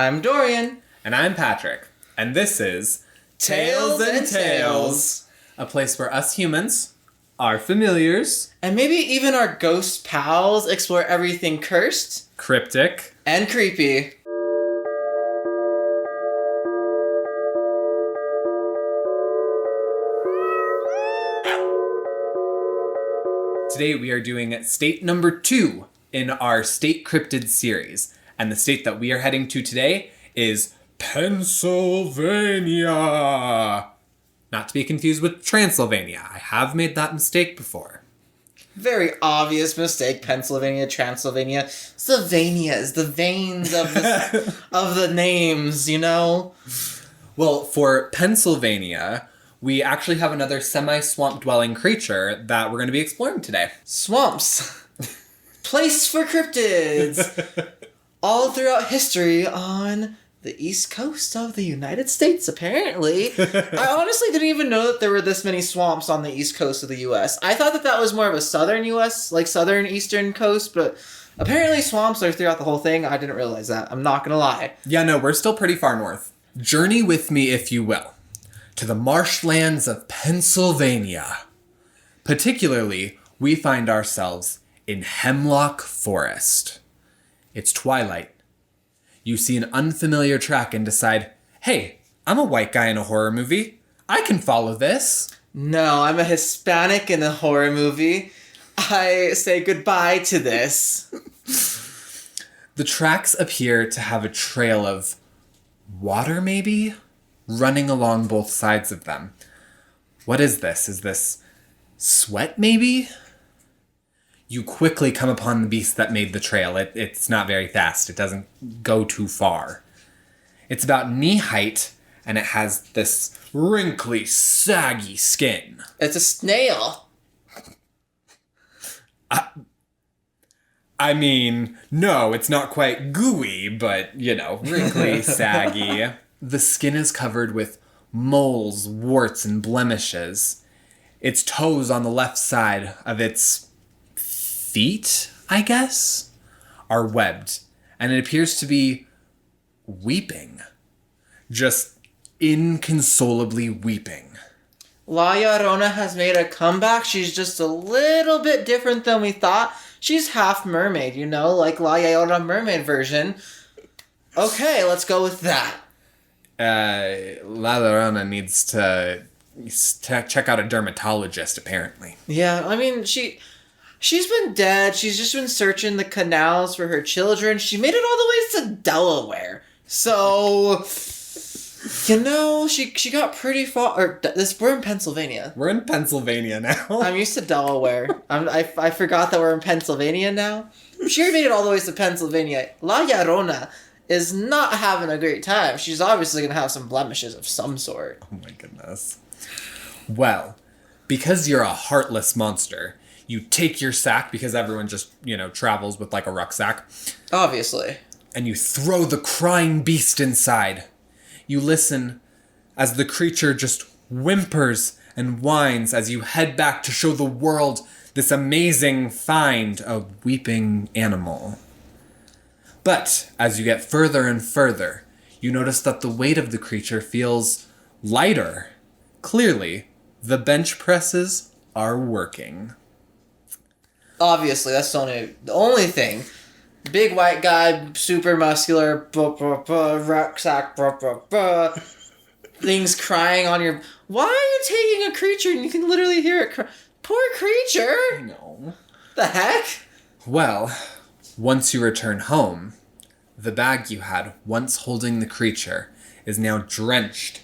I'm Dorian. And I'm Patrick. And this is Tales and Tails. A place where us humans, our familiars, and maybe even our ghost pals explore everything cursed, cryptic, and creepy. Today we are doing state number 2 in our State Cryptid series. And the state that we are heading to today is Pennsylvania. Not to be confused with Transylvania. I have made that mistake before. Very obvious mistake. Pennsylvania, Transylvania. Sylvania is the veins of the, of the names, you know? Well, for Pennsylvania, we actually have another semi-swamp dwelling creature that we're going to be exploring today. Swamps. Place for cryptids. All throughout history on the East Coast of the United States, apparently. I honestly didn't even know that there were this many swamps on the East Coast of the U.S. I thought that was more of a southern U.S., like southern eastern coast, but apparently swamps are throughout the whole thing. I didn't realize that. I'm not gonna lie. Yeah, no, we're still pretty far north. Journey with me, if you will, to the marshlands of Pennsylvania. Particularly, we find ourselves in Hemlock Forest. It's twilight. You see an unfamiliar track and decide, hey, I'm a white guy in a horror movie. I can follow this. No, I'm a Hispanic in a horror movie. I say goodbye to this. The tracks appear to have a trail of water, maybe, running along both sides of them. What is this? Is this sweat, maybe? You quickly come upon the beast that made the trail. It's not very fast. It doesn't go too far. It's about knee height, and it has this wrinkly, saggy skin. It's a snail. I mean, no, it's not quite gooey, but, wrinkly, saggy. The skin is covered with moles, warts, and blemishes. Its toes on the left side of its feet, I guess, are webbed, and it appears to be weeping. Just inconsolably weeping. La Llorona has made a comeback. She's just a little bit different than we thought. She's half mermaid, like La Llorona mermaid version. Okay, let's go with that. La Llorona needs to check out a dermatologist, apparently. Yeah, I mean, She's been dead. She's just been searching the canals for her children. She made it all the way to Delaware. So, she got pretty far. We're in Pennsylvania. We're in Pennsylvania now. I'm used to Delaware. I forgot that we're in Pennsylvania now. She already made it all the way to Pennsylvania. La Llorona is not having a great time. She's obviously going to have some blemishes of some sort. Oh my goodness. Well, because you're a heartless monster, you take your sack, because everyone just, travels with like a rucksack. Obviously. And you throw the crying beast inside. You listen as the creature just whimpers and whines as you head back to show the world this amazing find, a weeping animal. But as you get further and further, you notice that the weight of the creature feels lighter. Clearly, the bench presses are working. Obviously, that's the only thing. Big white guy, super muscular, rucksack, things crying on your... Why are you taking a creature and you can literally hear it cry? Poor creature! No. The heck? Well, once you return home, the bag you had once holding the creature is now drenched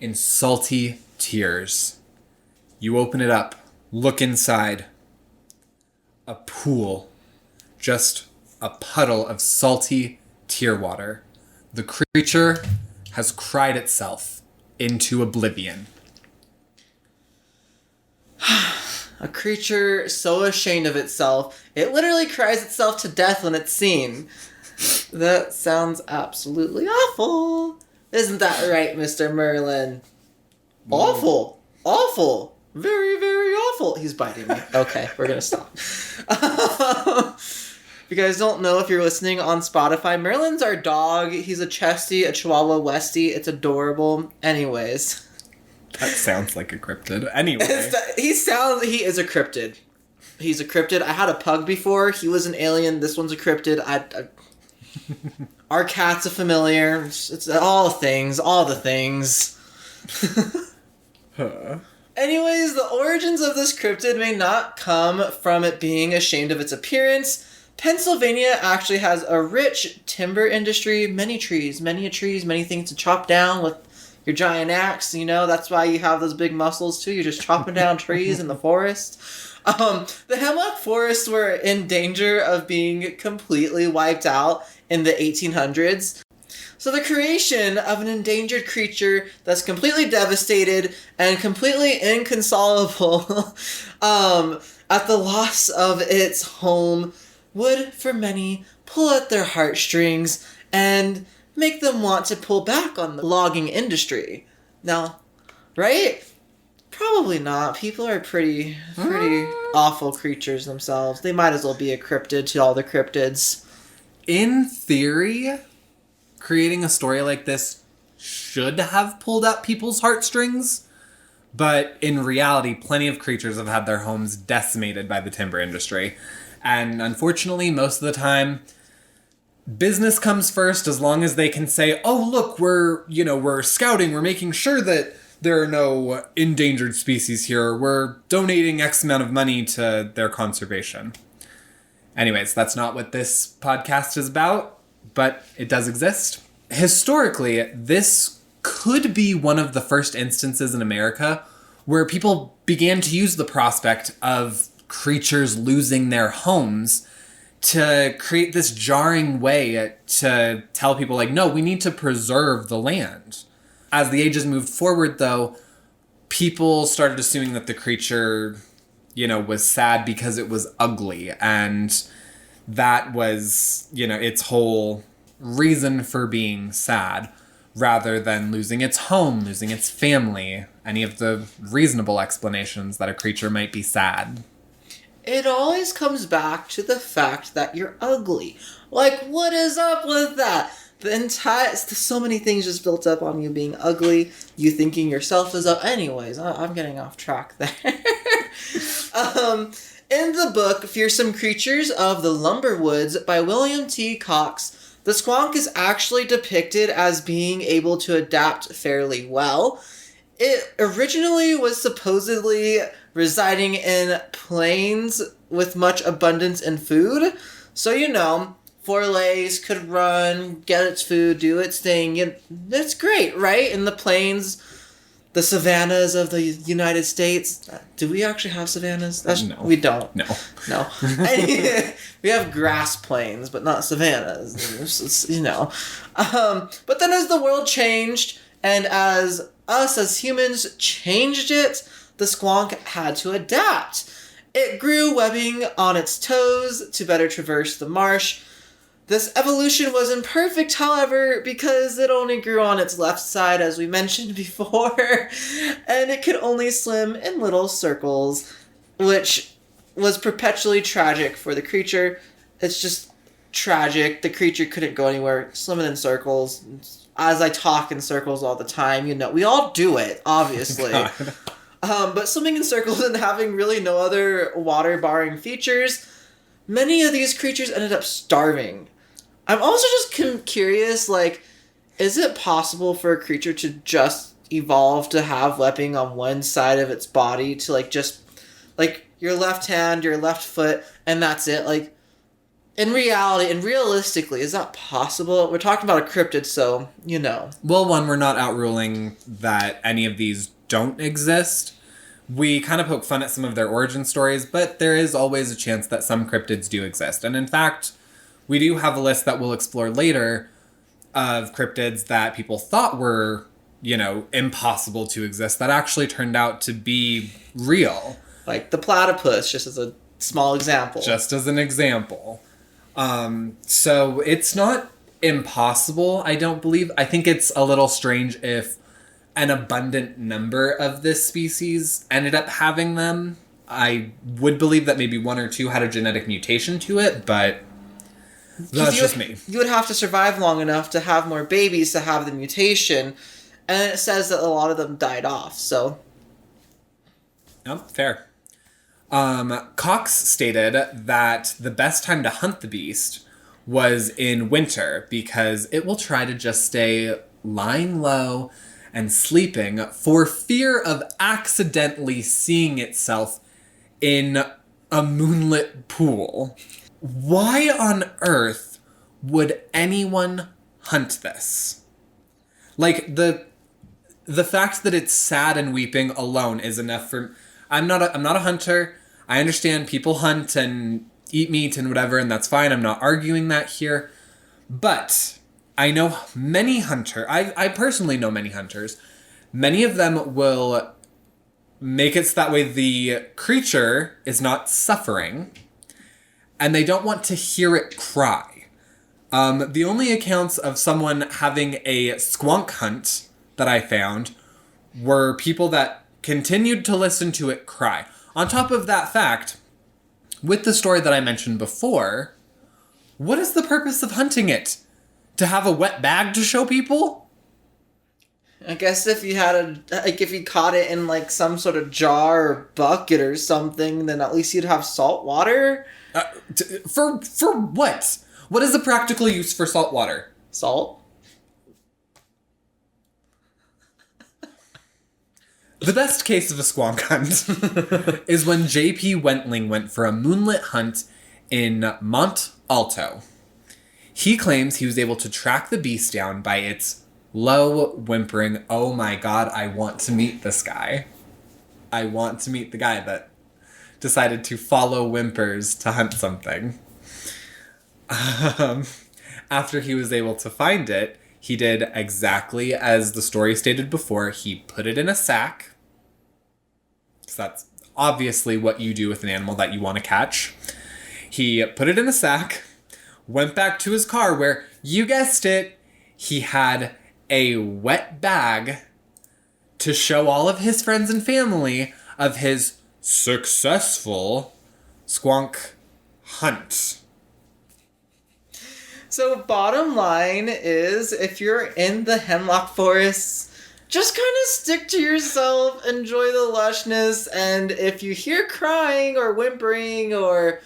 in salty tears. You open it up, look inside. A pool. Just a puddle of salty tear water. The creature has cried itself into oblivion. A creature so ashamed of itself, it literally cries itself to death when it's seen. That sounds absolutely awful. Isn't that right, Mr. Merlin? Awful. Awful. Very, very awful. He's biting me. Okay, we're gonna stop. If you guys don't know, if you're listening on Spotify, Merlin's our dog. He's a Chesty, a Chihuahua Westie. It's adorable. Anyways. That sounds like a cryptid. Anyway. He is a cryptid. He's a cryptid. I had a pug before. He was an alien. This one's a cryptid. Our cat's a familiar. It's all the things. Huh. Anyways, the origins of this cryptid may not come from it being ashamed of its appearance. Pennsylvania actually has a rich timber industry, many trees, many things to chop down with your giant axe. That's why you have those big muscles too. You're just chopping down trees in the forest. The hemlock forests were in danger of being completely wiped out in the 1800s. So the creation of an endangered creature that's completely devastated and completely inconsolable at the loss of its home would, for many, pull at their heartstrings and make them want to pull back on the logging industry. Now, right? Probably not. People are pretty awful creatures themselves. They might as well be a cryptid to all the cryptids. In theory, creating a story like this should have pulled at people's heartstrings, but in reality, plenty of creatures have had their homes decimated by the timber industry. And unfortunately, most of the time, business comes first. As long as they can say, oh, look, we're scouting, we're making sure that there are no endangered species here, we're donating X amount of money to their conservation. Anyways, that's not what this podcast is about, but it does exist. Historically, this could be one of the first instances in America where people began to use the prospect of creatures losing their homes to create this jarring way to tell people, like, no, we need to preserve the land. As the ages moved forward, though, people started assuming that the creature, was sad because it was ugly, and that was, its whole reason for being sad, rather than losing its home, losing its family, any of the reasonable explanations that a creature might be sad. It always comes back to the fact that you're ugly. Like, what is up with that? There's so many things just built up on you being ugly, you thinking yourself is up. Anyways, I'm getting off track there. In the book, Fearsome Creatures of the Underwoods by William T. Cox, the Squonk is actually depicted as being able to adapt fairly well. It originally was supposedly residing in plains with much abundance in food. So, 4 legs, could run, get its food, do its thing. That's great, right? In the plains, the savannas of the United States. Do we actually have savannas? No. We don't. No. We have grass plains, but not savannas. But then as the world changed, and as us as humans changed it, the Squonk had to adapt. It grew webbing on its toes to better traverse the marsh. This evolution was imperfect, however, because it only grew on its left side, as we mentioned before, and it could only swim in little circles, which was perpetually tragic for the creature. It's just tragic. The creature couldn't go anywhere, swimming in circles. As I talk in circles all the time, we all do it, obviously. But swimming in circles and having really no other water-barring features, many of these creatures ended up starving. I'm also just curious, is it possible for a creature to just evolve to have webbing on one side of its body to, your left hand, your left foot, and that's it? In reality, and realistically, is that possible? We're talking about a cryptid, so, Well, one, we're not outruling that any of these don't exist. We kind of poke fun at some of their origin stories, but there is always a chance that some cryptids do exist. And in fact, we do have a list that we'll explore later of cryptids that people thought were, impossible to exist that actually turned out to be real. Like the platypus, just as a small example. Just as an example. So it's not impossible, I don't believe. I think it's a little strange if an abundant number of this species ended up having them. I would believe that maybe 1 or 2 had a genetic mutation to it, but That's just me. You would have to survive long enough to have more babies to have the mutation, and it says that a lot of them died off, so... Yep, fair. Cox stated that the best time to hunt the beast was in winter because it will try to just stay lying low and sleeping for fear of accidentally seeing itself in a moonlit pool. Why on earth would anyone hunt this? Like, the fact that it's sad and weeping alone is enough for... I'm not a hunter. I understand people hunt and eat meat and whatever, and that's fine. I'm not arguing that here. But I know many hunters. I personally know many hunters. Many of them will make it so that way the creature is not suffering, and they don't want to hear it cry. The only accounts of someone having a squonk hunt that I found were people that continued to listen to it cry. On top of that fact, with the story that I mentioned before, what is the purpose of hunting it? To have a wet bag to show people? I guess if you had if you caught it in like some sort of jar or bucket or something, then at least you'd have salt water. For what? What is the practical use for salt water? Salt? The best case of a squonk hunt is when J.P. Wentling went for a moonlit hunt in Mont Alto. He claims he was able to track the beast down by its low whimpering. Oh my god, I want to meet this guy. I want to meet the guy that decided to follow whimpers to hunt something. After he was able to find it, he did exactly as the story stated before. He put it in a sack. So that's obviously what you do with an animal that you want to catch. He put it in a sack, went back to his car where, you guessed it, he had a wet bag to show all of his friends and family of his successful squonk hunt. So bottom line is, if you're in the hemlock forests, just kind of stick to yourself, enjoy the lushness, and if you hear crying or whimpering or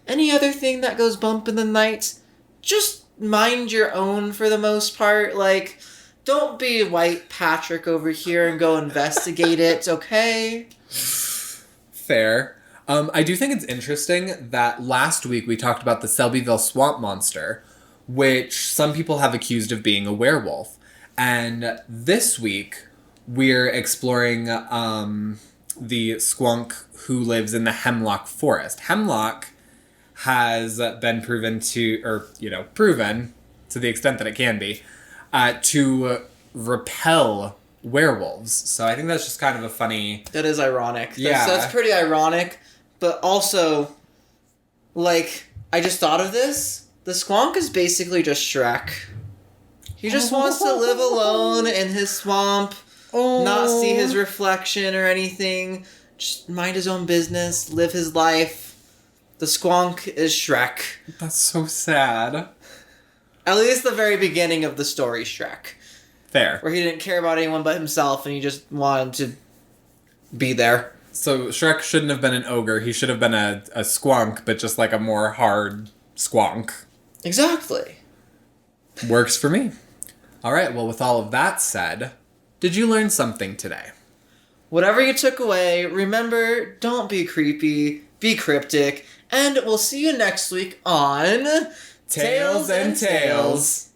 any other thing that goes bump in the night, just mind your own for the most part. Like, don't be White Patrick over here and go investigate it, okay? Fair. I do think it's interesting that last week we talked about the Selbyville swamp monster, which some people have accused of being a werewolf. And this week, we're exploring the squonk who lives in the hemlock forest. Hemlock has been proven to the extent that it can be, to repel werewolves. So I think that's just kind of a funny... That is ironic. Yeah. That's pretty ironic. But also, like, I just thought of this. The squonk is basically just Shrek. He just wants to live alone in his swamp, not see his reflection or anything, just mind his own business, live his life. The squonk is Shrek. That's so sad. At least the very beginning of the story, Shrek. Fair. Where he didn't care about anyone but himself and he just wanted to be there. So Shrek shouldn't have been an ogre. He should have been a squonk, but just like a more hard squonk. Exactly. Works for me. All right, well, with all of that said, did you learn something today? Whatever you took away, remember, don't be creepy, be cryptic, and we'll see you next week on Tales and Tails.